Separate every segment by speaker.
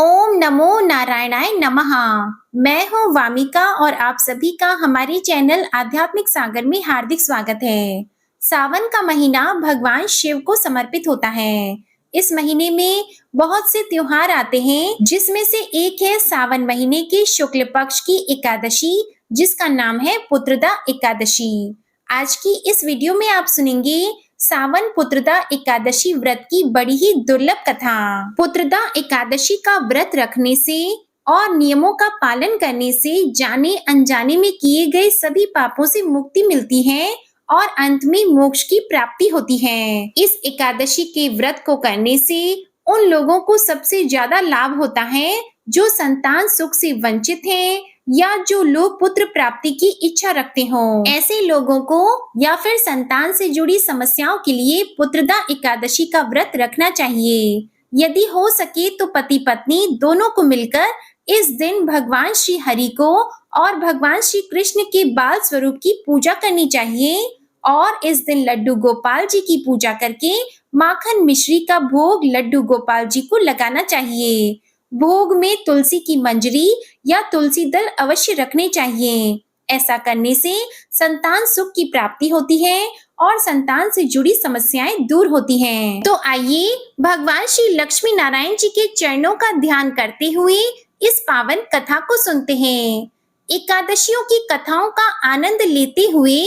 Speaker 1: ओम नमो नारायणाय नमः। मैं हूँ वामिका और आप सभी का हमारे चैनल आध्यात्मिक सागर में हार्दिक स्वागत है। सावन का महीना भगवान शिव को समर्पित होता है। इस महीने में बहुत से त्योहार आते हैं, जिसमें से एक है सावन महीने के शुक्ल पक्ष की एकादशी, जिसका नाम है पुत्रदा एकादशी। आज की इस वीडियो में आप सुनेंगे सावन पुत्रदा एकादशी व्रत की बड़ी ही दुर्लभ कथा। पुत्रदा एकादशी का व्रत रखने से और नियमों का पालन करने से जाने अनजाने में किए गए सभी पापों से मुक्ति मिलती है और अंत में मोक्ष की प्राप्ति होती है। इस एकादशी के व्रत को करने से उन लोगों को सबसे ज्यादा लाभ होता है जो संतान सुख से वंचित हैं या जो लोग पुत्र प्राप्ति की इच्छा रखते हो। ऐसे लोगों को या फिर संतान से जुड़ी समस्याओं के लिए पुत्रदा एकादशी का व्रत रखना चाहिए। यदि हो सके तो पति पत्नी दोनों को मिलकर इस दिन भगवान श्री हरि को और भगवान श्री कृष्ण के बाल स्वरूप की पूजा करनी चाहिए और इस दिन लड्डू गोपाल जी की पूजा करके माखन मिश्री का भोग लड्डू गोपाल जी को लगाना चाहिए। भोग में तुलसी की मंजरी या तुलसी दल अवश्य रखने चाहिए। ऐसा करने से संतान सुख की प्राप्ति होती है और संतान से जुड़ी समस्याएं दूर होती हैं। तो आइए भगवान श्री लक्ष्मी नारायण जी के चरणों का ध्यान करते हुए इस पावन कथा को सुनते हैं। एकादशियों की कथाओं का आनंद लेते हुए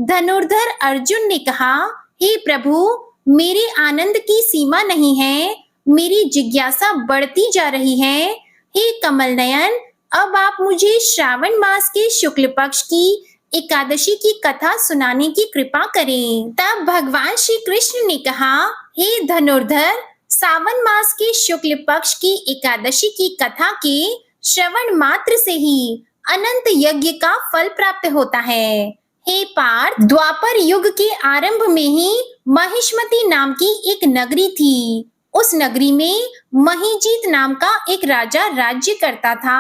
Speaker 1: धनुर्धर अर्जुन ने कहा, हे प्रभु, मेरे आनंद की सीमा नहीं है, मेरी जिज्ञासा बढ़ती जा रही है। हे कमल नयन, अब आप मुझे श्रावण मास के शुक्ल पक्ष की एकादशी की कथा सुनाने की कृपा करें। तब भगवान श्री कृष्ण ने कहा, हे धनुर्धर, सावन मास के शुक्ल पक्ष की एकादशी की कथा के श्रवण मात्र से ही अनंत यज्ञ का फल प्राप्त होता है। हे पार्थ, द्वापर युग के आरंभ में ही महिष्मति नाम की एक नगरी थी। उस नगरी में महीजीत नाम का एक राजा राज्य करता था।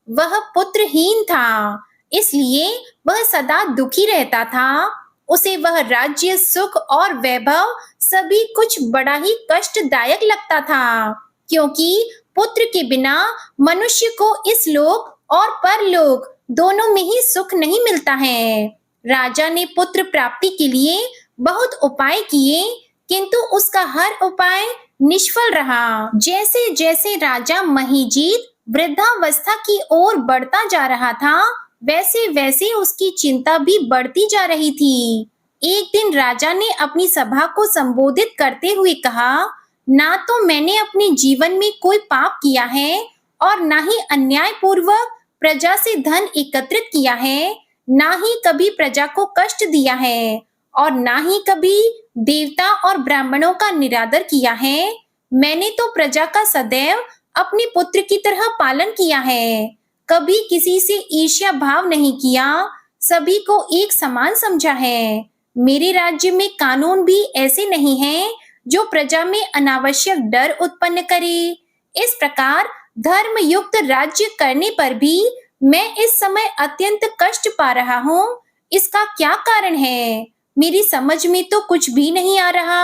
Speaker 1: वह पुत्रहीन था, इसलिए वह सदा दुखी रहता था। उसे वह राज्य, सुख और वैभव सभी कुछ बड़ा ही कष्टदायक लगता था, क्योंकि पुत्र के बिना मनुष्य को इस लोक और परलोक दोनों में ही सुख नहीं मिलता है। राजा ने पुत्र प्राप्ति के लिए बहुत उपाय किए, किंतु उसका हर उपाय निष्फल रहा। जैसे जैसे राजा महीजीत वृद्धावस्था की ओर बढ़ता जा रहा था, वैसे वैसे उसकी चिंता भी बढ़ती जा रही थी। एक दिन राजा ने अपनी सभा को संबोधित करते हुए कहा, ना तो मैंने अपने जीवन में कोई पाप किया है और ना ही अन्याय पूर्वक प्रजा से धन एकत्रित किया है, ना ही कभी प्रजा को कष्ट दिया है और ना ही कभी देवता और ब्राह्मणों का निरादर किया है। मैंने तो प्रजा का सदैव अपने पुत्र की तरह पालन किया है, कभी किसी से ईर्ष्या भाव नहीं किया, सभी को एक समान समझा है। मेरे राज्य में कानून भी ऐसे नहीं हैं जो प्रजा में अनावश्यक डर उत्पन्न करे। इस प्रकार धर्म युक्त राज्य करने पर भी मैं इस समय अत्यंत कष्ट पा रहा हूँ। इसका क्या कारण है? मेरी समझ में तो कुछ भी नहीं आ रहा।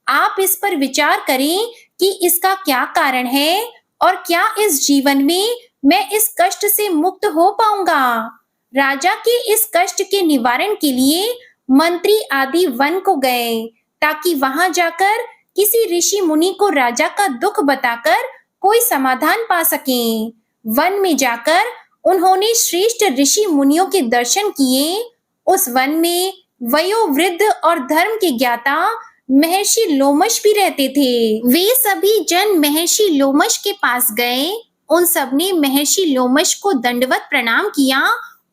Speaker 1: आप इस पर विचार करें कि इसका क्या कारण है और क्या इस जीवन में मैं इस कष्ट से मुक्त हो पाऊंगा। राजा के इस कष्ट के निवारण के लिए मंत्री आदि वन को गए, ताकि वहां जाकर किसी ऋषि मुनि को राजा का दुख बताकर कोई समाधान पा सकें। वन में जाकर उन्होंने श्रेष्ठ ऋषि मुनियों के दर्शन किए। उस वन में वयोवृद्ध और धर्म के ज्ञाता महर्षि लोमश भी रहते थे। वे सभी जन महर्षि लोमश के पास गए। उन सबने महर्षि लोमश को दंडवत प्रणाम किया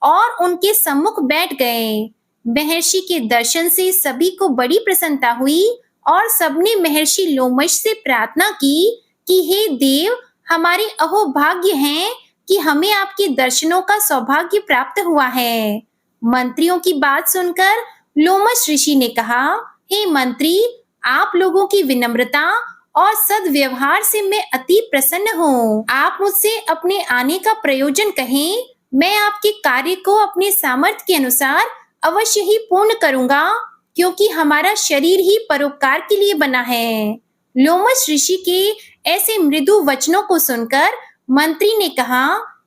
Speaker 1: और उनके सम्मुख बैठ गए। महर्षि के दर्शन से सभी को बड़ी प्रसन्नता हुई और सबने महर्षि लोमश से प्रार्थना की कि हे देव, हमारे अहोभाग्य हैं कि हमें आपके दर्शनों का सौभाग्य प्राप्त हुआ है। मंत्रियों की बात सुनकर लोमश ऋषि ने कहा, हे मंत्री, आप लोगों की विनम्रता और सद्व्यवहार से मैं अति प्रसन्न हूँ। आप मुझसे अपने आने का प्रयोजन कहें, मैं आपके कार्य को अपने सामर्थ्य के अनुसार अवश्य ही पूर्ण करूंगा, क्योंकि हमारा शरीर ही परोपकार के लिए बना है। लोमश ऋषि के ऐसे मृदु वचनों को सुनकर मंत्री ने कहा,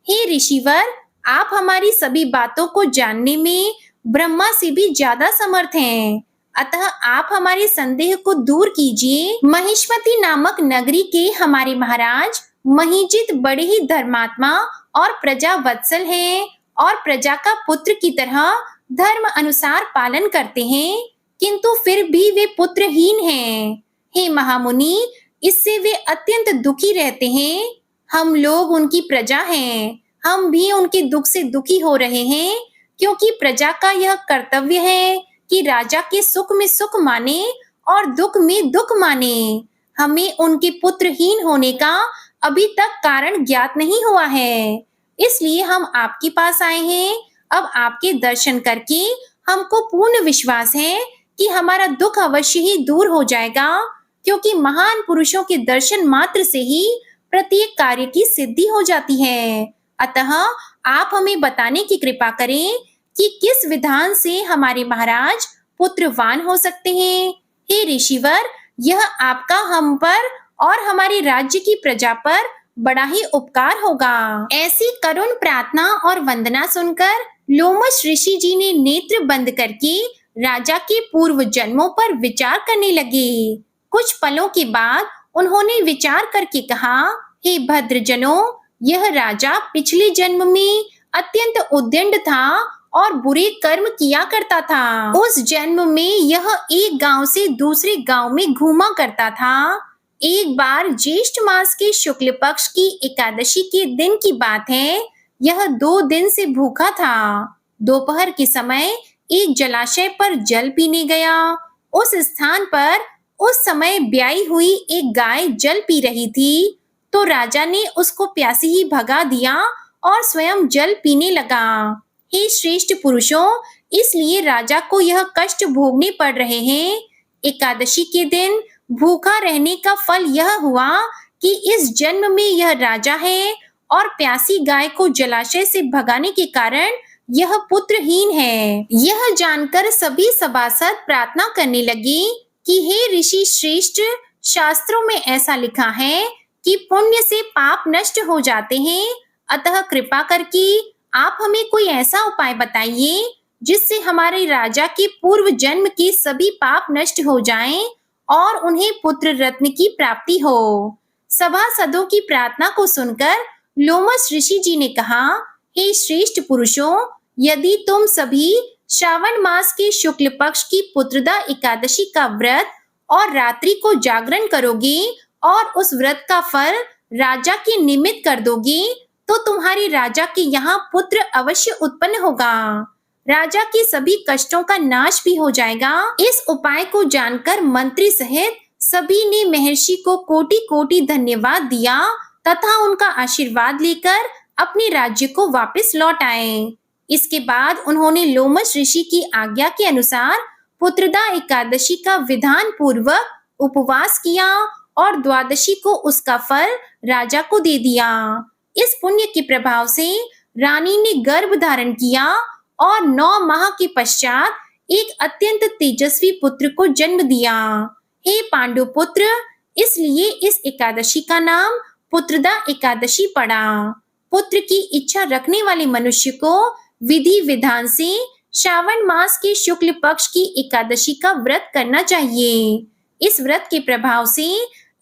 Speaker 1: हे ऋषिवर, आप हमारी सभी बातों को जानने में ब्रह्मा से भी ज्यादा समर्थ हैं। अतः आप हमारे संदेह को दूर कीजिए। महिष्मती नामक नगरी के हमारे महाराज महीजित बड़े ही धर्मात्मा और प्रजा वत्सल हैं और प्रजा का पुत्र की तरह धर्म अनुसार पालन करते हैं, किंतु फिर भी वे पुत्रहीन हैं। हे महामुनि, इससे वे अत्यंत दुखी रहते हैं। हम लोग उनकी प्रजा हैं, हम भी उनके दुख से दुखी हो रहे हैं, क्योंकि प्रजा का यह कर्तव्य है कि राजा के सुख में सुख माने और दुख में दुख माने। हमें उनके पुत्रहीन होने का अभी तक कारण ज्ञात नहीं हुआ है, इसलिए हम आपके पास आए हैं। अब आपके दर्शन करके हमको पूर्ण विश्वास है कि हमारा दुख अवश्य ही दूर हो जाएगा, क्योंकि महान पुरुषों के दर्शन मात्र से ही प्रत्येक कार्य की सिद्धि हो जाती है। अतः आप हमें बताने की कृपा करें कि किस विधान से हमारे महाराज पुत्रवान हो सकते हैं। हे ऋषिवर, यह आपका हम पर और हमारे राज्य की प्रजा पर बड़ा ही उपकार होगा। ऐसी करुण प्रार्थना और वंदना सुनकर लोमश ऋषि जी ने नेत्र बंद करके राजा के पूर्व जन्मों पर विचार करने लगे। कुछ पलों के बाद उन्होंने विचार करके कहा, हे भद्रजनों, यह राजा पिछले जन्म में अत्यंत उद्दंड था और बुरे कर्म किया करता था। उस जन्म में यह एक गांव से दूसरे गांव में घूमा करता था। एक बार ज्येष्ठ मास के शुक्ल पक्ष की एकादशी के दिन की बात है। यह 2 दिन से भूखा था। दोपहर के समय एक जलाशय पर जल पीने गया। उस स्थान पर उस समय ब्याई हुई एक गाय जल पी रही थी, तो राजा ने उसको प्यासी ही भगा दिया और स्वयं जल पीने लगा। हे श्रेष्ठ पुरुषों, इसलिए राजा को यह कष्ट भोगने पड़ रहे हैं। एकादशी के दिन भूखा रहने का फल यह हुआ कि इस जन्म में यह राजा है और प्यासी गाय को जलाशय से भगाने के कारण यह पुत्रहीन है। यह जानकर सभी सभासद प्रार्थना करने लगे कि हे ऋषि श्रेष्ठ, शास्त्रों में ऐसा लिखा है कि पुण्य से पाप नष्ट हो जाते हैं। अतः कृपा करके आप हमें कोई ऐसा उपाय बताइए जिससे हमारे राजा के पूर्व जन्म के सभी पाप नष्ट हो जाएं और उन्हें पुत्र रत्न की प्राप्ति हो। सभासदों की प्रार्थना को सुनकर लोमश ऋषि जी ने कहा, हे श्रेष्ठ पुरुषों, यदि तुम सभी श्रावण मास के शुक्ल पक्ष की पुत्रदा एकादशी का व्रत और रात्रि को जागरण करोगे और उस व्रत का फल राजा के निमित्त कर दोगे, तो तुम्हारे राजा के यहाँ पुत्र अवश्य उत्पन्न होगा। राजा के सभी कष्टों का नाश भी हो जाएगा। इस उपाय को जानकर मंत्री सहित सभी ने महर्षि को कोटि कोटि धन्यवाद दिया तथा उनका आशीर्वाद लेकर अपने राज्य को वापस लौट आए। इसके बाद उन्होंने लोमश ऋषि की आज्ञा के अनुसार पुत्रदा एकादशी का विधान पूर्वक उपवास किया और द्वादशी को उसका फल राजा को दे दिया। इस पुण्य के प्रभाव से रानी ने गर्भ धारण किया और 9 माह के पश्चात एक अत्यंत तेजस्वी पुत्र को जन्म दिया। हे पांडु पुत्र, इसलिए इस एकादशी का नाम पुत्रदा एकादशी पड़ा। पुत्र की इच्छा रखने वाले मनुष्य को विधि विधान से श्रावण मास के शुक्ल पक्ष की एकादशी का व्रत करना चाहिए। इस व्रत के प्रभाव से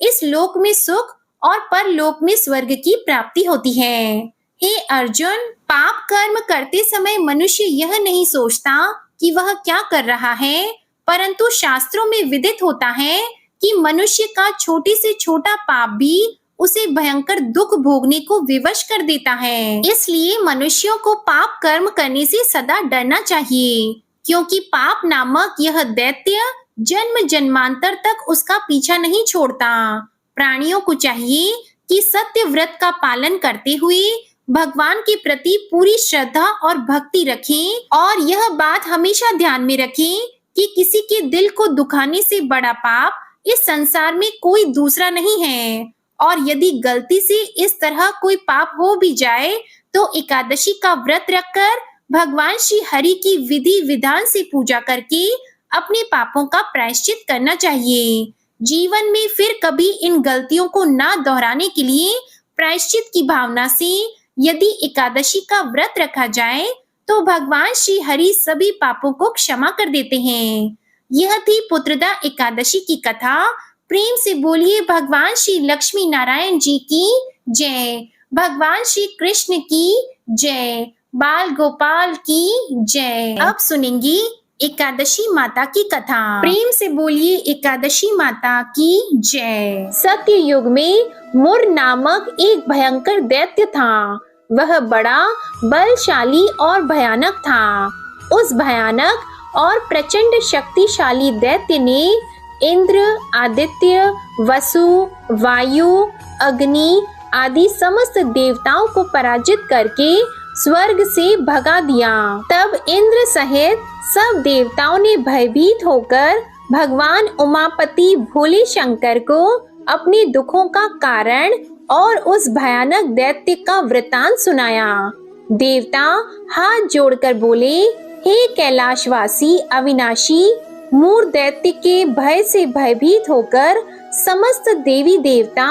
Speaker 1: इस लोक में सुख और परलोक में स्वर्ग की प्राप्ति होती है। हे अर्जुन, पाप कर्म करते समय मनुष्य यह नहीं सोचता कि वह क्या कर रहा है, परंतु शास्त्रों में विदित होता है कि मनुष्य का छोटे से छोटा पाप भी उसे भयंकर दुख भोगने को विवश कर देता है। इसलिए मनुष्यों को पाप कर्म करने से सदा डरना चाहिए, क्योंकि पाप नामक यह दैत्य जन्म जन्मांतर तक उसका पीछा नहीं छोड़ता। प्राणियों को चाहिए कि सत्य व्रत का पालन करते हुए भगवान के प्रति पूरी श्रद्धा और भक्ति रखें और यह बात हमेशा ध्यान में रखें कि किसी के दिल को दुखाने से बड़ा पाप इस संसार में कोई दूसरा नहीं है। और यदि गलती से इस तरह कोई पाप हो भी जाए तो एकादशी का व्रत रखकर भगवान श्री हरि की विधि विधान से पूजा करके अपने पापों का प्रायश्चित करना चाहिए। जीवन में फिर कभी इन गलतियों को ना दोहराने के लिए प्रायश्चित की भावना से यदि एकादशी का व्रत रखा जाए तो भगवान श्री हरि सभी पापों को क्षमा कर देते हैं। यह थी पुत्रदा एकादशी की कथा। प्रेम से बोलिए भगवान श्री लक्ष्मी नारायण जी की जय, भगवान श्री कृष्ण की जय, बाल गोपाल की जय। अब सुनेंगे एकादशी माता की कथा। प्रेम से बोलिए एकादशी माता की जय। सत्य युग में मुर नामक एक भयंकर दैत्य था। वह बड़ा बलशाली और भयानक था। उस भयानक और प्रचंड शक्तिशाली दैत्य ने इंद्र, आदित्य, वसु, वायु, अग्नि आदि समस्त देवताओं को पराजित करके स्वर्ग से भगा दिया। तब इंद्र सहित सब देवताओं ने भयभीत होकर भगवान उमापति भोले शंकर को अपने दुखों का कारण और उस भयानक दैत्य का वृतांत सुनाया। देवता हाथ जोड़कर बोले, हे कैलाशवासी अविनाशी, मूर दैत्य के भय से भयभीत होकर समस्त देवी देवता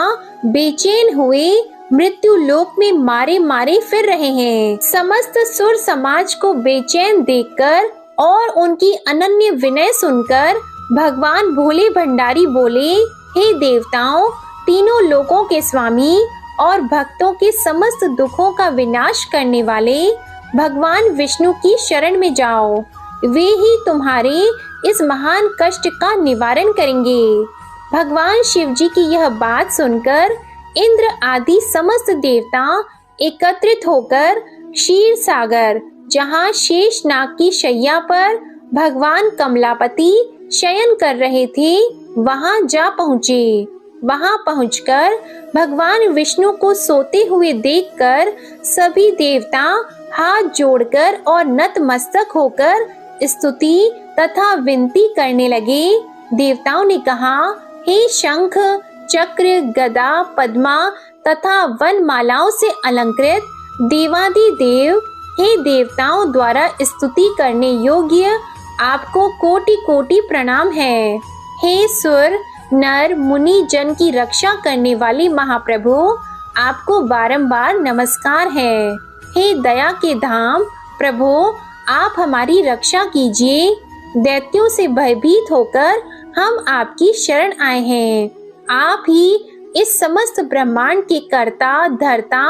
Speaker 1: बेचैन हुए मृत्यु लोक में मारे मारे फिर रहे हैं। समस्त सुर समाज को बेचैन देखकर और उनकी अनन्य विनय सुनकर भगवान भोले भंडारी बोले, हे देवताओं, तीनों लोकों के स्वामी और भक्तों के समस्त दुखों का विनाश करने वाले भगवान विष्णु की शरण में जाओ। वे ही तुम्हारे इस महान कष्ट का निवारण करेंगे। भगवान शिव जी की यह बात सुनकर इंद्र आदि समस्त देवता एकत्रित होकर क्षीर सागर, जहाँ शेष नाग की शैया पर भगवान कमलापति शयन कर रहे थे, वहां जा पहुँचे। वहां पहुंचकर भगवान विष्णु को सोते हुए देखकर सभी देवता हाथ जोड़कर और नतमस्तक होकर स्तुति तथा विनती करने लगे। देवताओं ने कहा, हे शंख, चक्र, गदा, पद्मा तथा वनमालाओं से अलंकृत देवादिदेव, हे देवताओं द्वारा स्तुति करने योग्य आपको कोटि कोटि प्रणाम है। हे सुर, नर, मुनि जन की रक्षा करने वाले महाप्रभु, आपको बारंबार नमस्कार है। हे दया के धाम प्रभु, आप हमारी रक्षा कीजिए। दैत्यों से भयभीत होकर हम आपकी शरण आए हैं। आप ही इस समस्त ब्रह्मांड के कर्ता, धर्ता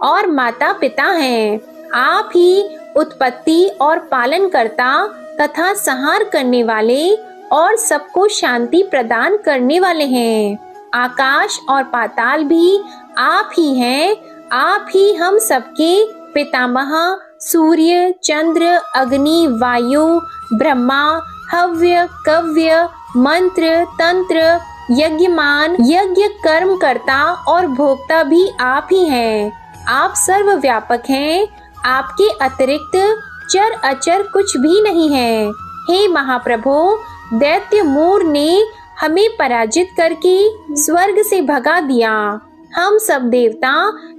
Speaker 1: और माता पिता हैं। आप ही उत्पत्ति और पालन करता तथा संहार करने वाले और सबको शांति प्रदान करने वाले हैं। आकाश और पाताल भी आप ही हैं। आप ही हम सबके पितामह, सूर्य, चंद्र, अग्नि, वायु, ब्रह्मा, हव्य, कव्य, मंत्र, तंत्र, यज्ञमान, यज्ञ कर्म करता और भोक्ता भी आप ही हैं। आप सर्वव्यापक हैं। आपके अतिरिक्त चर अचर कुछ भी नहीं है। हे महाप्रभु, दैत्य मूर ने हमें पराजित करके स्वर्ग से भगा दिया। हम सब देवता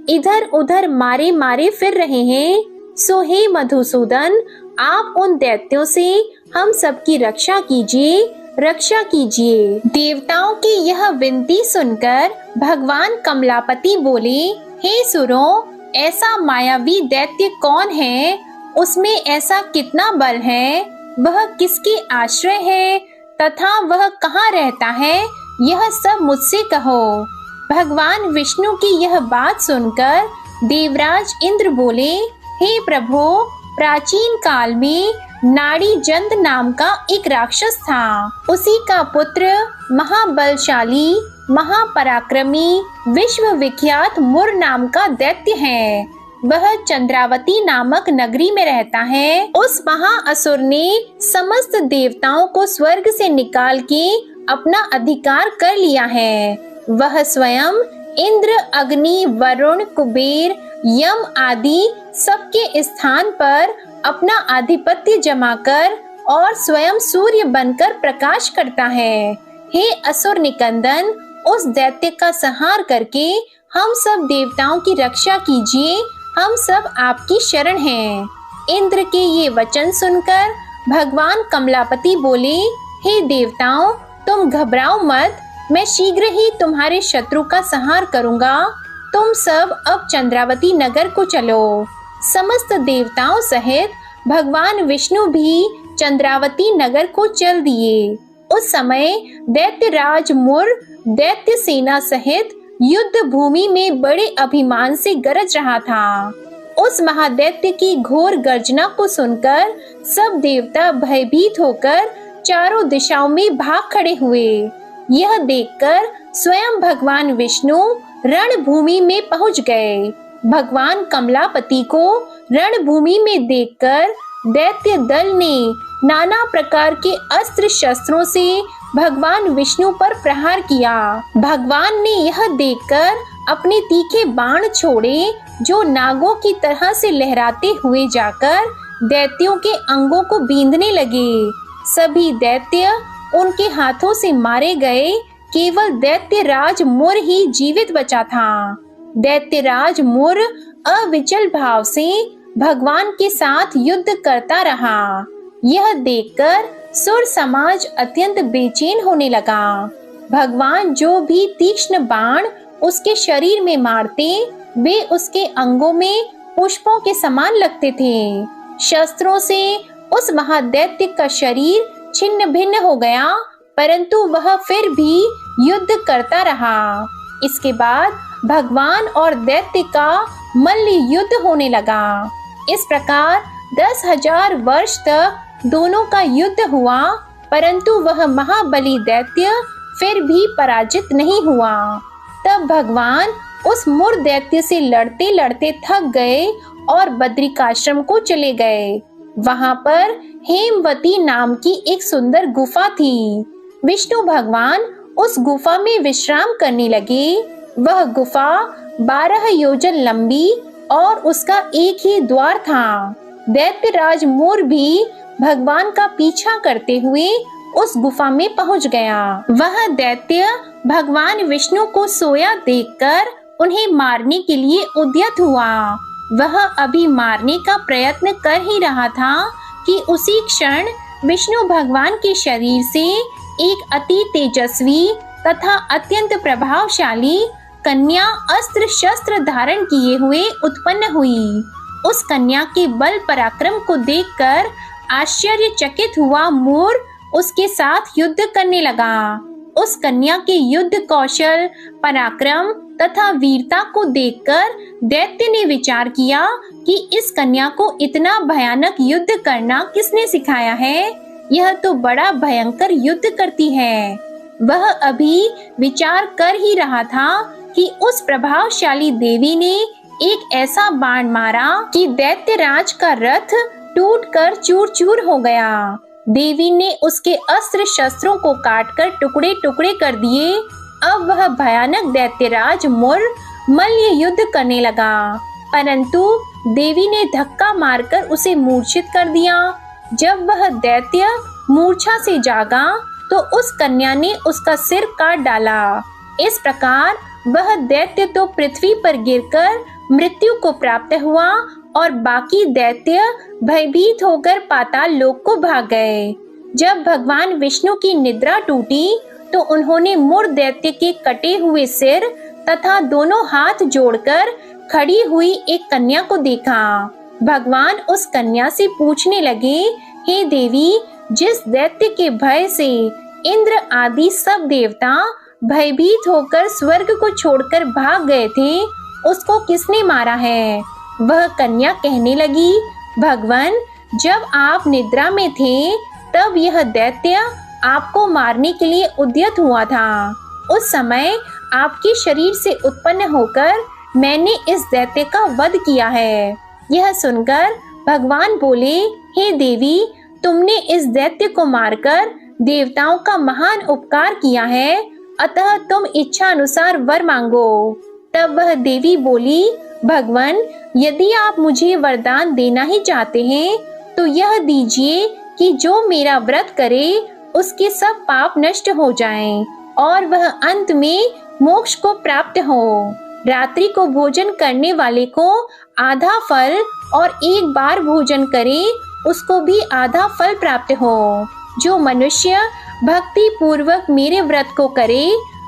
Speaker 1: इधर उधर मारे मारे फिर रहे हैं। सो हे मधुसूदन, आप उन दैत्यों से हम सबकी रक्षा कीजिए, रक्षा कीजिए। देवताओं की यह विनती सुनकर भगवान कमलापति बोले, हे सुरों, ऐसा मायावी दैत्य कौन है? उसमें ऐसा कितना बल है? वह किसके आश्रय है तथा वह कहाँ रहता है? यह सब मुझसे कहो। भगवान विष्णु की यह बात सुनकर देवराज इंद्र बोले, हे प्रभु, प्राचीन काल में नाड़ी जंत नाम का एक राक्षस था। उसी का पुत्र महाबलशाली, महापराक्रमी, विश्व विख्यात मुर नाम का दैत्य है। वह चंद्रावती नामक नगरी में रहता है। उस महाअसुर ने समस्त देवताओं को स्वर्ग से निकाल के अपना अधिकार कर लिया है। वह स्वयं इंद्र, अग्नि, वरुण, कुबेर, यम आदि सबके स्थान पर अपना आधिपत्य जमाकर और स्वयं सूर्य बनकर प्रकाश करता है। हे असुर निकंदन, उस दैत्य का संहार करके हम सब देवताओं की रक्षा कीजिए। हम सब आपकी शरण हैं। इंद्र के ये वचन सुनकर भगवान कमलापति बोले, हे देवताओं, तुम घबराओ मत। मैं शीघ्र ही तुम्हारे शत्रु का संहार करूंगा। तुम सब अब चंद्रावती नगर को चलो। समस्त देवताओं सहित भगवान विष्णु भी चंद्रावती नगर को चल दिए। उस समय दैत्यराज मुर दैत्य सेना सहित युद्ध भूमि में बड़े अभिमान से गरज रहा था। उस महादैत्य की घोर गर्जना को सुनकर सब देवता भयभीत होकर चारों दिशाओं में भाग खड़े हुए। यह देखकर स्वयं भगवान विष्णु रणभूमि में पहुंच गए। भगवान कमलापति को रणभूमि में देखकर दैत्य दल ने नाना प्रकार के अस्त्र शस्त्रों से भगवान विष्णु पर प्रहार किया। भगवान ने यह देखकर अपने तीखे बाण छोड़े, जो नागों की तरह से लहराते हुए जाकर दैत्यों के अंगों को बींधने लगे। सभी दैत्य उनके हाथों से मारे गए। केवल दैत्यराज मुर ही जीवित बचा था। दैत्यराज मुर अविचल भाव से भगवान के साथ युद्ध करता रहा। यह देखकर सुर समाज अत्यंत बेचैन होने लगा। भगवान जो भी तीक्ष्ण बाण उसके शरीर में मारते, वे उसके अंगों में पुष्पों के समान लगते थे। शस्त्रों से उस महादैत्य का शरीर छिन्न भिन्न हो गया, परंतु वह फिर भी युद्ध करता रहा। इसके बाद भगवान और दैत्य का मल्ल युद्ध होने लगा। इस प्रकार 10,000 वर्ष तक दोनों का युद्ध हुआ, परंतु वह महाबली दैत्य फिर भी पराजित नहीं हुआ। तब भगवान उस मुर दैत्य से लड़ते लड़ते थक गए और बद्रिकाश्रम को चले गए। वहां पर हेमवती नाम की एक सुंदर गुफा थी। विष्णु भगवान उस गुफा में विश्राम करने लगे। वह गुफा 12 योजन लंबी और उसका एक ही द्वार था। दैत्यराज मुर भी भगवान का पीछा करते हुए उस गुफा में पहुंच गया। वह दैत्य भगवान विष्णु को सोया देखकर उन्हें मारने के लिए उद्यत हुआ। वह अभी मारने का प्रयत्न कर ही रहा था कि उसी क्षण विष्णु भगवान के शरीर से एक अति तेजस्वी तथा अत्यंत प्रभावशाली कन्या अस्त्र शस्त्र धारण किए हुए उत्पन्न हुई। उस कन्या के बल पराक्रम को देखकर आश्चर्यचकित हुआ मुर उसके साथ युद्ध करने लगा। उस कन्या के युद्ध कौशल, पराक्रम तथा वीरता को देखकर दैत्य ने विचार किया कि इस कन्या को इतना भयानक युद्ध करना किसने सिखाया है। यह तो बड़ा भयंकर युद्ध करती है। वह अभी विचार कर ही रहा था कि उस प्रभावशाली देवी ने एक ऐसा बाण मारा कि दैत्यराज का रथ टूटकर चूर-चूर हो गया। देवी ने उसके अस्त्र शस्त्रों को काटकर टुकड़े टुकड़े कर दिए। अब वह भयानक दैत्यराज मुर मल्ल युद्ध करने लगा, परंतु देवी ने धक्का मारकर उसे मूर्छित कर दिया। जब वह दैत्य मूर्छा से जागा तो उस कन्या ने उसका सिर काट डाला। इस प्रकार वह दैत्य तो पृथ्वी पर गिरकर मृत्यु को प्राप्त हुआ और बाकी दैत्य भयभीत होकर पाताल लोक को भाग गए। जब भगवान विष्णु की निद्रा टूटी तो उन्होंने मुर दैत्य के कटे हुए सिर तथा दोनों हाथ जोड़कर खड़ी हुई एक कन्या को देखा। भगवान उस कन्या से पूछने लगे, हे देवी, जिस दैत्य के भय से इंद्र आदि सब देवता भयभीत होकर स्वर्ग को छोड़कर भाग गए थे, उसको किसने मारा है? वह कन्या कहने लगी, भगवान, जब आप निद्रा में थे तब यह दैत्य आपको मारने के लिए उद्यत हुआ था। उस समय आपके शरीर से उत्पन्न होकर मैंने इस दैत्य का वध किया है। यह सुनकर भगवान बोले, हे देवी, तुमने इस दैत्य को मारकर देवताओं का महान उपकार किया है, अतः तुम इच्छा अनुसार वर मांगो। तब वह देवी बोली, भगवान, यदि आप मुझे वरदान देना ही चाहते हैं तो यह दीजिए कि जो मेरा व्रत करे उसके सब पाप नष्ट हो जाएं और वह अंत में मोक्ष को प्राप्त हो। रात्रि को भोजन करने वाले को आधा फल और एक बार भोजन करे उसको भी आधा फल प्राप्त हो। जो मनुष्य भक्ति पूर्वक मेरे व्रत को करे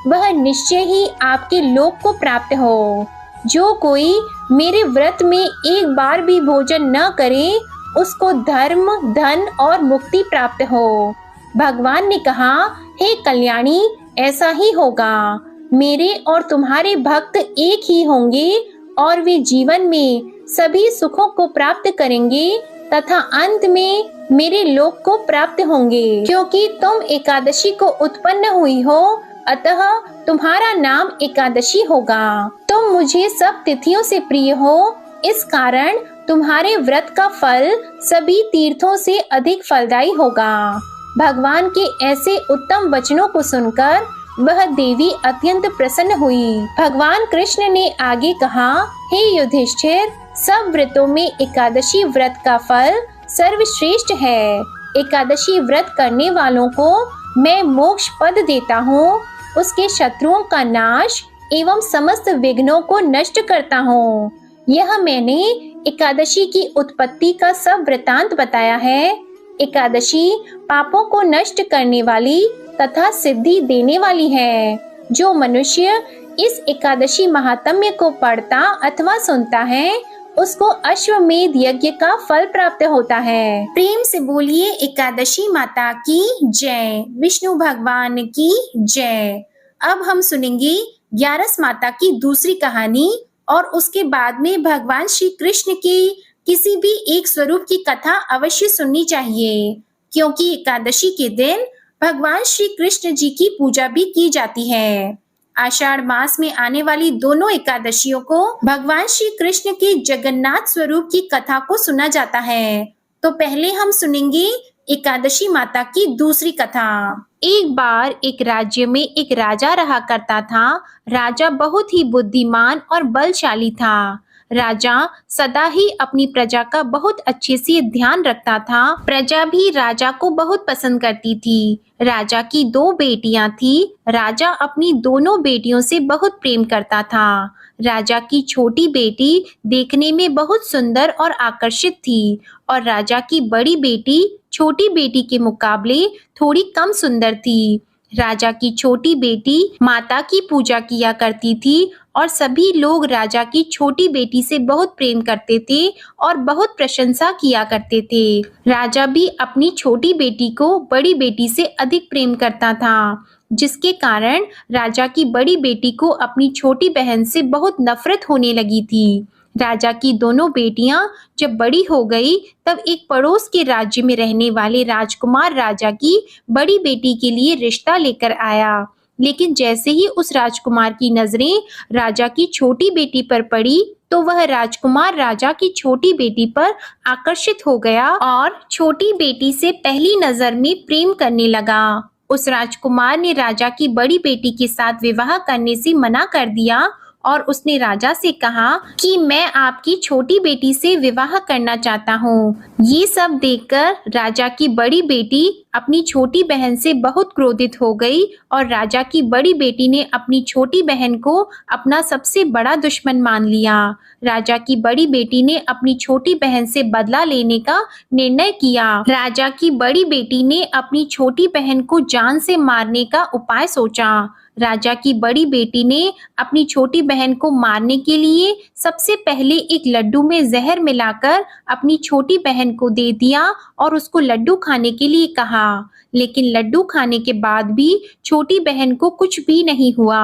Speaker 1: वह निश्चय ही आपके लोक को प्राप्त हो। जो कोई मेरे व्रत में एक बार भी भोजन न करे, उसको धर्म, धन और मुक्ति प्राप्त हो। भगवान ने कहा, हे कल्याणी, ऐसा ही होगा। मेरे और तुम्हारे भक्त एक ही होंगे और वे जीवन में सभी सुखों को प्राप्त करेंगे तथा अंत में मेरे लोक को प्राप्त होंगे। क्योंकि तुम एकादशी को उत्पन्न हुई हो, अतः तुम्हारा नाम एकादशी होगा। तुम मुझे सब तिथियों से प्रिय हो, इस कारण तुम्हारे व्रत का फल सभी तीर्थों से अधिक फलदायी होगा। भगवान के ऐसे उत्तम वचनों को सुनकर वह देवी अत्यंत प्रसन्न हुई। भगवान कृष्ण ने आगे कहा, हे युधिष्ठिर, सब व्रतों में एकादशी व्रत का फल सर्वश्रेष्ठ है। एकादशी व्रत करने वालों को मैं मोक्ष पद देता हूँ, उसके शत्रुओं का नाश एवं समस्त विघ्नों को नष्ट करता हूँ। यह मैंने एकादशी की उत्पत्ति का सब वृतांत बताया है। एकादशी पापों को नष्ट करने वाली तथा सिद्धि देने वाली है। जो मनुष्य इस एकादशी महात्म्य को पढ़ता अथवा सुनता है, उसको अश्वमेध यज्ञ का फल प्राप्त होता है। प्रेम से बोलिए एकादशी माता की जय, विष्णु भगवान की जय। अब हम सुनेंगे 11 माता की दूसरी कहानी और उसके बाद में भगवान श्री कृष्ण की किसी भी एक स्वरूप की कथा अवश्य सुननी चाहिए, क्योंकि एकादशी के दिन भगवान श्री कृष्ण जी की पूजा भी की जाती है। आषाढ़ मास में आने वाली दोनों एकादशियों को भगवान श्री कृष्ण के जगन्नाथ स्वरूप की कथा को सुना जाता है। तो पहले हम सुनेंगे एकादशी माता की दूसरी कथा। एक बार एक राज्य में एक राजा रहा करता था। राजा बहुत ही बुद्धिमान और बलशाली था। राजा सदा ही अपनी प्रजा का बहुत अच्छे से ध्यान रखता था। प्रजा भी राजा को बहुत पसंद करती थी। राजा की 2 बेटियां थी। राजा अपनी दोनों बेटियों से बहुत प्रेम करता था। राजा की छोटी बेटी देखने में बहुत सुंदर और आकर्षित थी और राजा की बड़ी बेटी छोटी बेटी के मुकाबले थोड़ी कम सुंदर थी। राजा की छोटी बेटी माता की पूजा किया करती थी और सभी लोग राजा की छोटी बेटी से बहुत प्रेम करते थे और बहुत प्रशंसा किया करते थे। राजा भी अपनी छोटी बेटी को बड़ी बेटी से अधिक प्रेम करता था, जिसके कारण राजा की बड़ी बेटी को अपनी छोटी बहन से बहुत नफरत होने लगी थी। राजा की दोनों बेटियां जब बड़ी हो गई, तब एक पड़ोस के राज्य में रहने वाले राजकुमार राजा की बड़ी बेटी के लिए रिश्ता लेकर आया। लेकिन जैसे ही उस राजकुमार की नजरें राजा की छोटी बेटी पर पड़ी, तो वह राजकुमार राजा की छोटी बेटी पर आकर्षित हो गया और छोटी बेटी से पहली नजर में प्रेम करने लगा। उस राजकुमार ने राजा की बड़ी बेटी के साथ विवाह करने से मना कर दिया और उसने राजा से कहा कि मैं आपकी छोटी बेटी से विवाह करना चाहता हूँ। ये सब देखकर राजा की बड़ी बेटी अपनी छोटी बहन से बहुत क्रोधित हो गई और राजा की बड़ी बेटी ने अपनी छोटी बहन को अपना सबसे बड़ा दुश्मन मान लिया। राजा की बड़ी बेटी ने अपनी छोटी बहन से बदला लेने का निर्णय किया। राजा की बड़ी बेटी ने अपनी छोटी बहन को जान से मारने का उपाय सोचा। राजा की बड़ी बेटी ने अपनी छोटी बहन को मारने के लिए सबसे पहले एक लड्डू में जहर मिलाकर अपनी छोटी बहन को दे दिया और उसको लड्डू खाने के लिए कहा। लेकिन लड्डू खाने के बाद भी छोटी बहन को कुछ भी नहीं हुआ।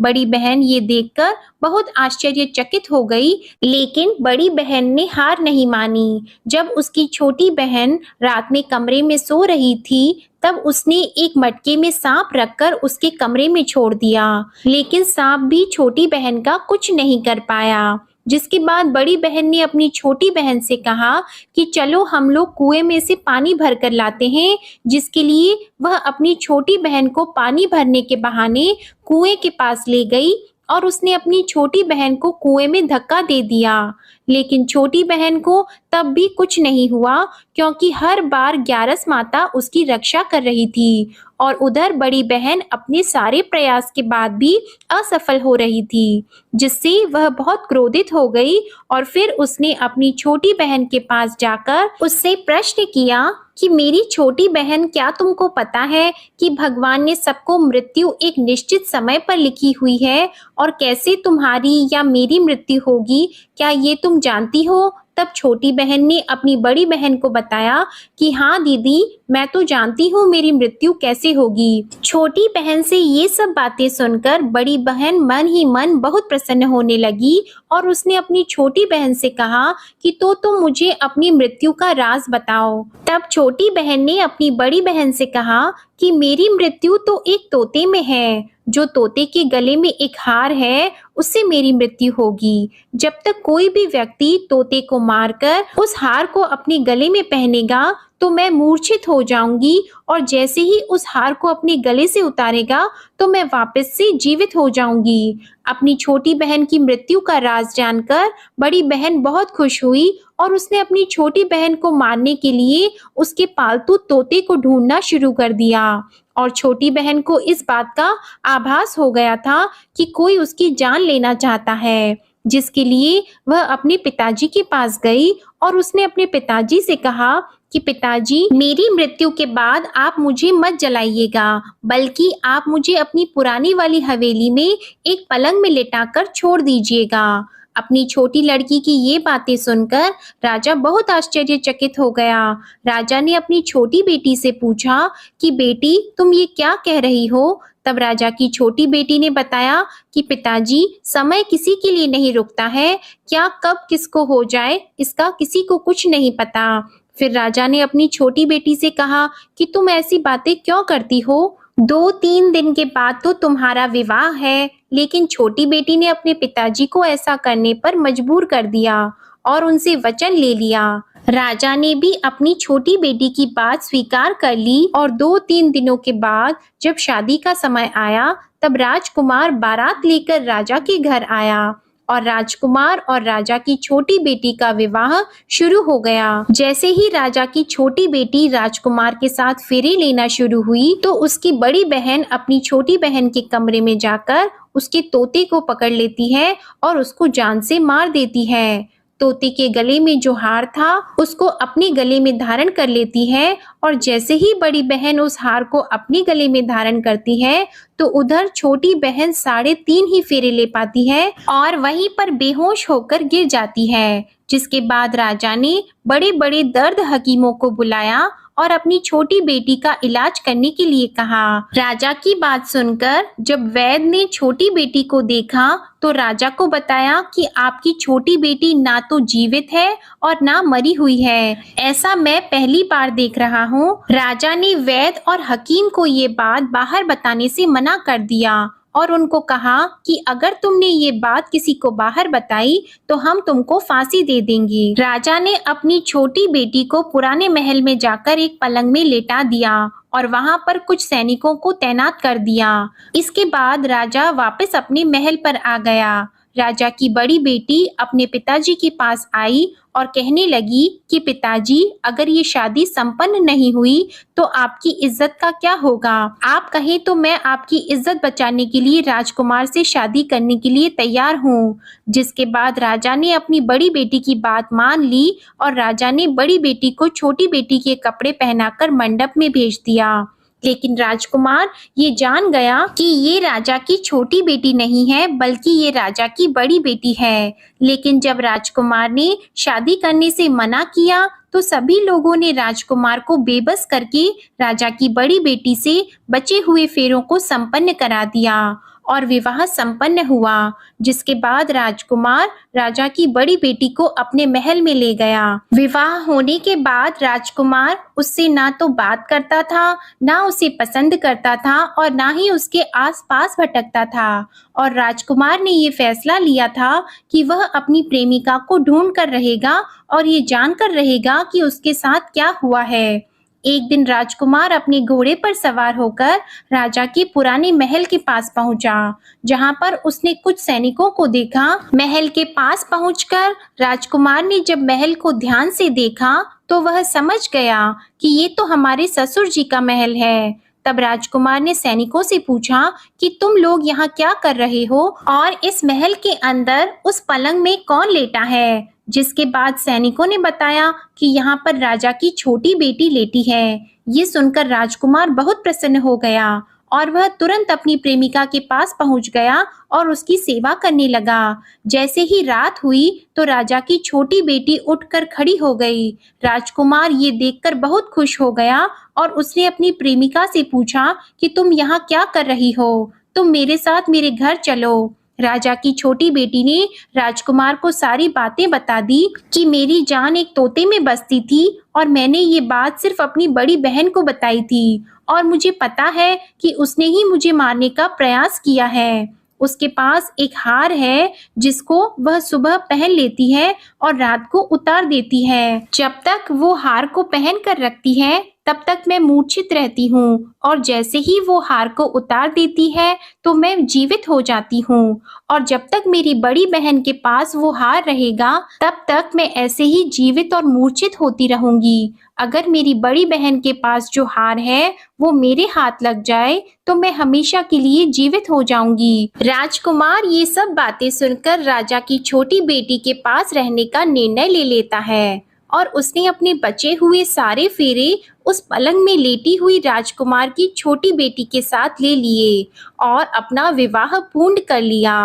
Speaker 1: बड़ी बहन ये देखकर बहुत आश्चर्यचकित हो गई, लेकिन बड़ी बहन ने हार नहीं मानी। जब उसकी छोटी बहन रात में कमरे में सो रही थी, तब उसने एक मटके में सांप रखकर उसके कमरे में छोड़ दिया, लेकिन सांप भी छोटी बहन का कुछ नहीं कर पाया। जिसके बाद बड़ी बहन ने अपनी छोटी बहन से कहा कि चलो हम लोग कुएं में से पानी भर कर लाते हैं, जिसके लिए वह अपनी छोटी बहन को पानी भरने के बहाने कुएं के पास ले गई और उसने अपनी छोटी बहन को कुएं में धक्का दे दिया। लेकिन छोटी बहन को तब भी कुछ नहीं हुआ, क्योंकि हर बार ग्यारस माता उसकी रक्षा कर रही थी और उधर बड़ी बहन अपने सारे प्रयास के बाद भी असफल हो रही थी, जिससे वह बहुत क्रोधित हो गई और फिर उसने अपनी छोटी बहन के पास जाकर उससे प्रश्न किया कि मेरी छोटी बहन, क्या तुमको पता है कि भगवान ने सबको मृत्यु एक निश्चित समय पर लिखी हुई है और कैसे तुम्हारी या मेरी मृत्यु होगी, क्या ये तुम जानती हो? तब छोटी बहन ने अपनी बड़ी बहन को बताया कि हाँ दीदी, मैं तो जानती हूँ मेरी मृत्यु कैसे होगी। छोटी बहन से ये सब बातें सुनकर बड़ी बहन मन ही मन बहुत प्रसन्न होने लगी और उसने अपनी छोटी बहन से कहा कि तो तुम मुझे अपनी मृत्यु का राज बताओ। तब छोटी बहन ने अपनी बड़ी बहन से कहा कि मेरी मृत्यु तो एक तोते में है, जो तोते के गले में एक हार है, उससे मेरी मृत्यु होगी। जब तक कोई भी व्यक्ति तोते को मारकर उस हार को अपने गले में पहनेगा तो मैं मूर्छित हो जाऊंगी, और जैसे ही उस हार को अपने गले से उतारेगा तो मैं वापस से जीवित हो जाऊंगी। अपनी छोटी बहन की मृत्यु का राज जानकर बड़ी बहन बहुत खुश हुई और उसने अपनी छोटी बहन को मारने के लिए उसके पालतू तोते को ढूंढना शुरू कर दिया। और छोटी बहन को इस बात का आभास हो गया था कि कोई उसकी जान लेना चाहता है, जिसके लिए वह अपने पिताजी के पास गई और उसने अपने पिताजी से कहा कि पिताजी, मेरी मृत्यु के बाद आप मुझे मत जलाइएगा, बल्कि आप मुझे अपनी पुरानी वाली हवेली में एक पलंग में लिटाकर छोड़ दीजिएगा। अपनी छोटी लड़की की ये बातें सुनकर राजा बहुत आश्चर्यचकित हो गया। राजा ने अपनी छोटी बेटी से पूछा कि बेटी, तुम ये क्या कह रही हो? तब राजा की छोटी बेटी ने बताया कि पिताजी, समय किसी के लिए नहीं रुकता है, क्या कब किसको हो जाए इसका किसी को कुछ नहीं पता। फिर राजा ने अपनी छोटी बेटी से कहा कि तुम ऐसी बातें क्यों करती हो? 2-3 दिन के बाद तो तुम्हारा विवाह है। लेकिन छोटी बेटी ने अपने पिताजी को ऐसा करने पर मजबूर कर दिया और उनसे वचन ले लिया। राजा ने भी अपनी छोटी बेटी की बात स्वीकार कर ली और 2-3 दिनों के बाद जब शादी का समय आया, तब राजकुमार बारात लेकर राजा के घर आया और राजकुमार और राजा की छोटी बेटी का विवाह शुरू हो गया। जैसे ही राजा की छोटी बेटी राजकुमार के साथ फेरे लेना शुरू हुई तो उसकी बड़ी बहन अपनी छोटी बहन के कमरे में जाकर उसके तोते को पकड़ लेती है और उसको जान से मार देती है। तोते के गले में जो हार था उसको अपने गले में धारण कर लेती है और जैसे ही बड़ी बहन उस हार को अपने गले में धारण करती है तो उधर छोटी बहन 3.5 ही फेरे ले पाती है और वहीं पर बेहोश होकर गिर जाती है। जिसके बाद राजा ने बड़े बड़े दर्द हकीमों को बुलाया और अपनी छोटी बेटी का इलाज करने के लिए कहा। राजा की बात सुनकर जब वैद्य ने छोटी बेटी को देखा तो राजा को बताया कि आपकी छोटी बेटी ना तो जीवित है और ना मरी हुई है, ऐसा मैं पहली बार देख रहा हूँ। राजा ने वैद्य और हकीम को ये बात बाहर बताने से मना कर दिया और उनको कहा कि अगर तुमने ये बात किसी को बाहर बताई तो हम तुमको फांसी दे देंगे। राजा ने अपनी छोटी बेटी को पुराने महल में जाकर एक पलंग में लेटा दिया और वहां पर कुछ सैनिकों को तैनात कर दिया। इसके बाद राजा वापस अपने महल पर आ गया। राजा की बड़ी बेटी अपने पिताजी के पास आई और कहने लगी कि पिताजी, अगर ये शादी संपन्न नहीं हुई तो आपकी इज्जत का क्या होगा? आप कहें तो मैं आपकी इज्जत बचाने के लिए राजकुमार से शादी करने के लिए तैयार हूँ। जिसके बाद राजा ने अपनी बड़ी बेटी की बात मान ली और राजा ने बड़ी बेटी को छोटी बेटी के कपड़े पहनाकर मंडप में भेज दिया। लेकिन राजकुमार ये जान गया कि ये राजा की छोटी बेटी नहीं है, बल्कि ये राजा की बड़ी बेटी है। लेकिन जब राजकुमार ने शादी करने से मना किया तो सभी लोगों ने राजकुमार को बेबस करके राजा की बड़ी बेटी से बचे हुए फेरों को संपन्न करा दिया और विवाह संपन्न हुआ। जिसके बाद राजकुमार राजा की बड़ी बेटी को अपने महल में ले गया। विवाह होने के बाद राजकुमार उससे ना तो बात करता था, ना उसे पसंद करता था और ना ही उसके आसपास भटकता था। और राजकुमार ने ये फैसला लिया था कि वह अपनी प्रेमिका को ढूंढ कर रहेगा और ये जानकर रहेगा कि उसके साथ क्या हुआ है। एक दिन राजकुमार अपने घोड़े पर सवार होकर राजा के पुराने महल के पास पहुंचा, जहां पर उसने कुछ सैनिकों को देखा। महल के पास पहुंचकर राजकुमार ने जब महल को ध्यान से देखा तो वह समझ गया कि ये तो हमारे ससुर जी का महल है। तब राजकुमार ने सैनिकों से पूछा कि तुम लोग यहाँ क्या कर रहे हो और इस महल के अंदर उस पलंग में कौन लेटा है। जिसके बाद सैनिकों ने बताया कि यहाँ पर राजा की छोटी बेटी लेटी है। ये सुनकर राजकुमार बहुत प्रसन्न हो गया और वह तुरंत अपनी प्रेमिका के पास पहुंच गया और उसकी सेवा करने लगा। जैसे ही रात हुई तो राजा की छोटी बेटी उठकर खड़ी हो गई। राजकुमार ये देखकर बहुत खुश हो गया और उसने अपनी प्रेमिका से पूछा कि तुम यहाँ क्या कर रही हो, तुम मेरे साथ मेरे घर चलो। राजा की छोटी बेटी ने राजकुमार को सारी बातें बता दी कि मेरी जान एक तोते में बसती थी और मैंने ये बात सिर्फ अपनी बड़ी बहन को बताई थी और मुझे पता है कि उसने ही मुझे मारने का प्रयास किया है। उसके पास एक हार है जिसको वह सुबह पहन लेती है और रात को उतार देती है। जब तक वो हार को पहन कर रखती है तब तक मैं मूर्छित रहती हूँ और जैसे ही वो हार को उतार देती है तो मैं जीवित हो जाती हूँ और जब तक मेरी बड़ी बहन के पास वो हार रहेगा तब तक मैं ऐसे ही जीवित और मूर्छित होती रहूंगी। अगर मेरी बड़ी बहन के पास जो हार है वो मेरे हाथ लग जाए तो मैं हमेशा के लिए जीवित हो जाऊंगी। राजकुमार ये सब बातें सुनकर राजा की छोटी बेटी के पास रहने का निर्णय ले लेता है और उसने अपने बचे हुए सारे फेरे उस पलंग में लेटी हुई राजकुमार की छोटी बेटी के साथ ले लिए और अपना विवाह पूर्ण कर लिया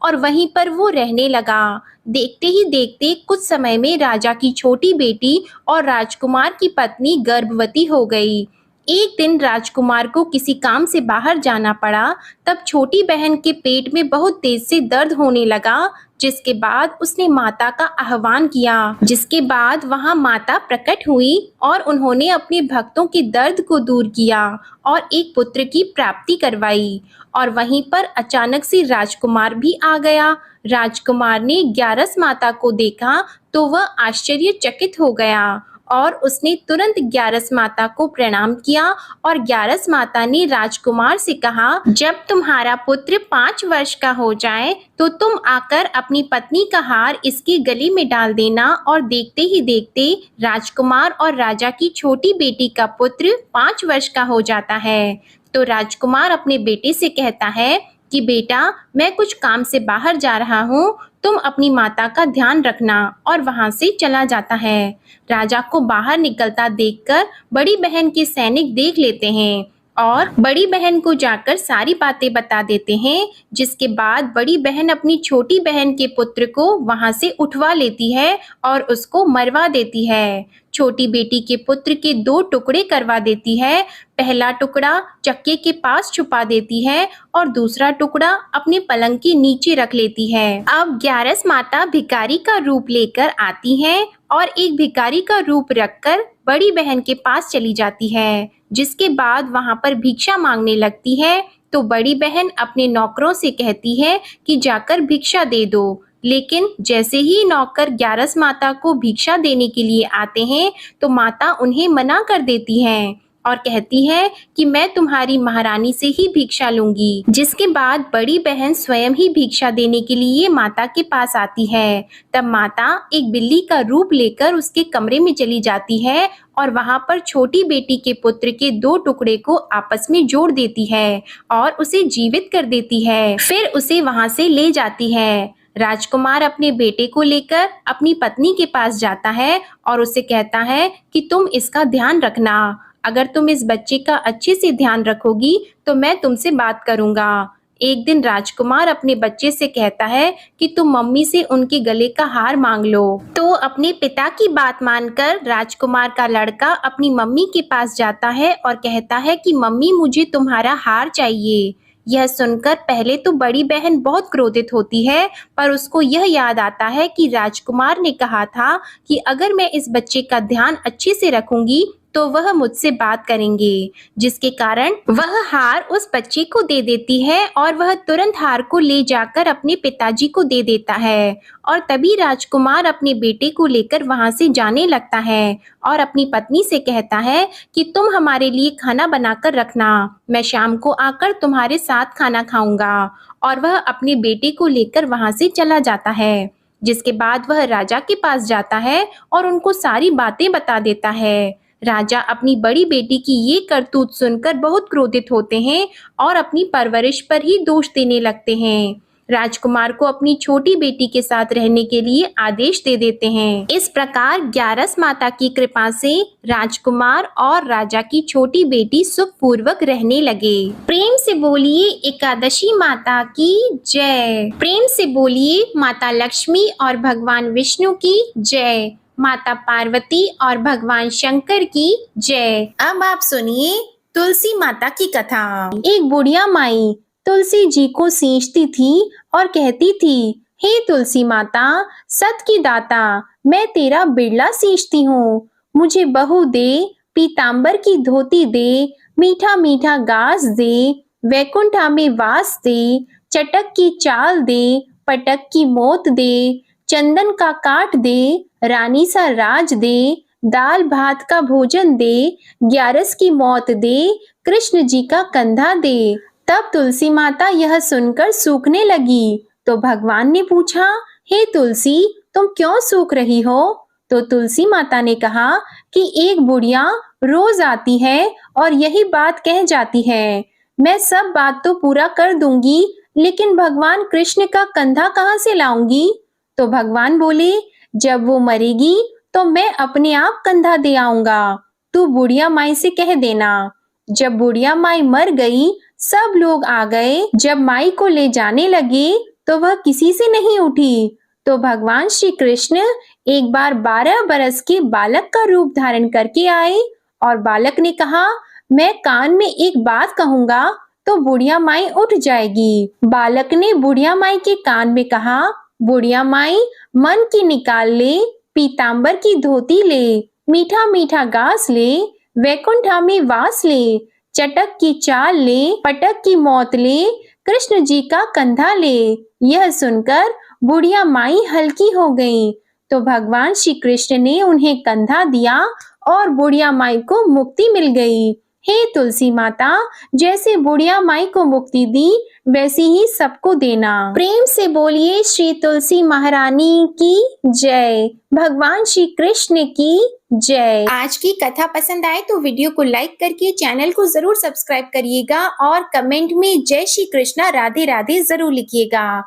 Speaker 1: और वहीं पर वो रहने लगा। देखते ही देखते कुछ समय में राजा की छोटी बेटी और राजकुमार की पत्नी गर्भवती हो गई। एक दिन राजकुमार को किसी काम से बाहर जाना पड़ा। तब छोटी बहन के पेट में बहुत तेज से दर्द होने लगा, जिसके बाद उसने माता का आह्वान किया। जिसके बाद वहां माता प्रकट हुई और उन्होंने अपने भक्तों के दर्द को दूर किया और एक पुत्र की प्राप्ति करवाई। और वहीं पर अचानक से राजकुमार भी आ गया। राजकुमार ने ग्यारस माता को देखा तो वह आश्चर्यचकित हो गया और उसने तुरंत ग्यारस माता को प्रणाम किया और ग्यारस माता ने राजकुमार से कहा, जब तुम्हारा पुत्र 5 वर्ष का हो जाए तो तुम आकर अपनी पत्नी का हार इसके गले में डाल देना। और देखते ही देखते राजकुमार और राजा की छोटी बेटी का पुत्र 5 वर्ष का हो जाता है। तो राजकुमार अपने बेटे से कहता है कि बेटा, मैं कुछ काम से बाहर जा रहा हूँ, तुम अपनी माता का ध्यान रखना, और वहां से चला जाता है। राजा को बाहर निकलता देखकर बड़ी बहन के सैनिक देख लेते हैं और बड़ी बहन को जाकर सारी बातें बता देते हैं। जिसके बाद बड़ी बहन अपनी छोटी बहन के पुत्र को वहां से उठवा लेती है और उसको मरवा देती है। छोटी बेटी के पुत्र के 2 टुकड़े करवा देती है। पहला टुकड़ा चक्के के पास छुपा देती है और दूसरा टुकड़ा अपने पलंग के नीचे रख लेती है। अब ग्यारस माता भिखारी का रूप लेकर आती है और एक भिखारी का रूप रखकर बड़ी बहन के पास चली जाती है। जिसके बाद वहां पर भिक्षा मांगने लगती है। तो बड़ी बहन अपने नौकरों से कहती है कि जाकर भिक्षा दे दो। लेकिन जैसे ही नौकर ग्यारस माता को भिक्षा देने के लिए आते हैं तो माता उन्हें मना कर देती हैं और कहती है कि मैं तुम्हारी महारानी से ही भिक्षा लूंगी। जिसके बाद बड़ी बहन स्वयं ही भिक्षा देने के लिए माता के पास आती है। तब माता एक बिल्ली का रूप लेकर उसके कमरे में चली जाती है और वहां पर छोटी बेटी के पुत्र के 2 टुकड़े को आपस में जोड़ देती है और उसे जीवित कर देती है। फिर उसे वहां से ले जाती है। राजकुमार अपने बेटे को लेकर अपनी पत्नी के पास जाता है और उसे कहता है कि तुम इसका ध्यान रखना। अगर तुम इस बच्चे का अच्छे से ध्यान रखोगी तो मैं तुमसे बात करूंगा। एक दिन राजकुमार अपने बच्चे से कहता है कि तुम मम्मी से उनके गले का हार मांग लो। तो अपने पिता की बात मानकर राजकुमार का लड़का अपनी मम्मी के पास जाता है और कहता है कि मम्मी, मुझे तुम्हारा हार चाहिए। यह सुनकर पहले तो बड़ी बहन बहुत क्रोधित होती है, पर उसको यह याद आता है कि राजकुमार ने कहा था कि अगर मैं इस बच्चे का ध्यान अच्छे से रखूंगी तो वह मुझसे बात करेंगे, जिसके कारण वह हार उस बच्चे को दे देती है और वह तुरंत हार को ले जाकर अपने पिताजी को दे देता है। और तभी राजकुमार अपने बेटे को लेकर वहां से जाने लगता है और अपनी पत्नी से कहता है कि तुम हमारे लिए खाना बनाकर रखना, मैं शाम को आकर तुम्हारे साथ खाना खाऊंगा। और वह अपने बेटे को लेकर वहां से चला जाता है, जिसके बाद वह राजा के पास जाता है और उनको सारी बातें बता देता है। राजा अपनी बड़ी बेटी की ये करतूत सुनकर बहुत क्रोधित होते हैं और अपनी परवरिश पर ही दोष देने लगते हैं। राजकुमार को अपनी छोटी बेटी के साथ रहने के लिए आदेश दे देते हैं। इस प्रकार ग्यारस माता की कृपा से राजकुमार और राजा की छोटी बेटी सुखपूर्वक रहने लगे। प्रेम से बोलिए एकादशी माता की जय। प्रेम से बोलिए माता लक्ष्मी और भगवान विष्णु की जय। माता पार्वती और भगवान शंकर की जय। अब आप सुनिए तुलसी माता की कथा। एक बुढ़िया माई तुलसी जी को सींचती थी और कहती थी, हे तुलसी माता, सत की दाता, मैं तेरा बिरला सींचती हूँ। मुझे बहू दे, पीतांबर की धोती दे, मीठा मीठा गास दे, वैकुंठा में वास दे, चटक की चाल दे, पटक की मोत दे, चंदन का काट दे, रानी सा राज दे, दाल भात का भोजन दे, ग्यारस की मौत दे, कृष्ण जी का कंधा दे। तब तुलसी माता यह सुनकर सूखने लगी, तो भगवान ने पूछा, हे तुलसी, तुम क्यों सूख रही हो? तो तुलसी माता ने कहा कि एक बुढ़िया रोज आती है और यही बात कह जाती है, मैं सब बात तो पूरा कर दूंगी, लेकिन भगवान कृष्ण का कंधा कहाँ से लाऊंगी? तो भगवान बोले, जब वो मरेगी तो मैं अपने आप कंधा दे आऊंगा, तू बुढ़िया माई से कह देना। जब बुढ़िया माई मर गई, सब लोग आ गए। जब माई को ले जाने लगे तो वह किसी से नहीं उठी। तो भगवान श्री कृष्ण एक बार 12 बरस के बालक का रूप धारण करके आए और बालक ने कहा, मैं कान में एक बात कहूंगा तो बुढ़िया माई उठ जाएगी। बालक ने बुढ़िया माई के कान में कहा, बुढ़िया माई, मन की निकाल ले, पीतांबर की धोती ले, मीठा मीठा गास ले, वैकुंठा में वास ले, चटक की चाल ले, पटक की मौत ले, कृष्ण जी का कंधा ले। यह सुनकर बुढ़िया माई हल्की हो गई। तो भगवान श्री कृष्ण ने उन्हें कंधा दिया और बुढ़िया माई को मुक्ति मिल गई। हे तुलसी माता, जैसे बुढ़िया माई को मुक्ति दी, वैसी ही सबको देना। प्रेम से बोलिए श्री तुलसी महारानी की जय। भगवान श्री कृष्ण की जय। आज की कथा पसंद आए तो वीडियो को लाइक करके चैनल को जरूर सब्सक्राइब करिएगा और कमेंट में जय श्री कृष्णा राधे राधे जरूर लिखिएगा।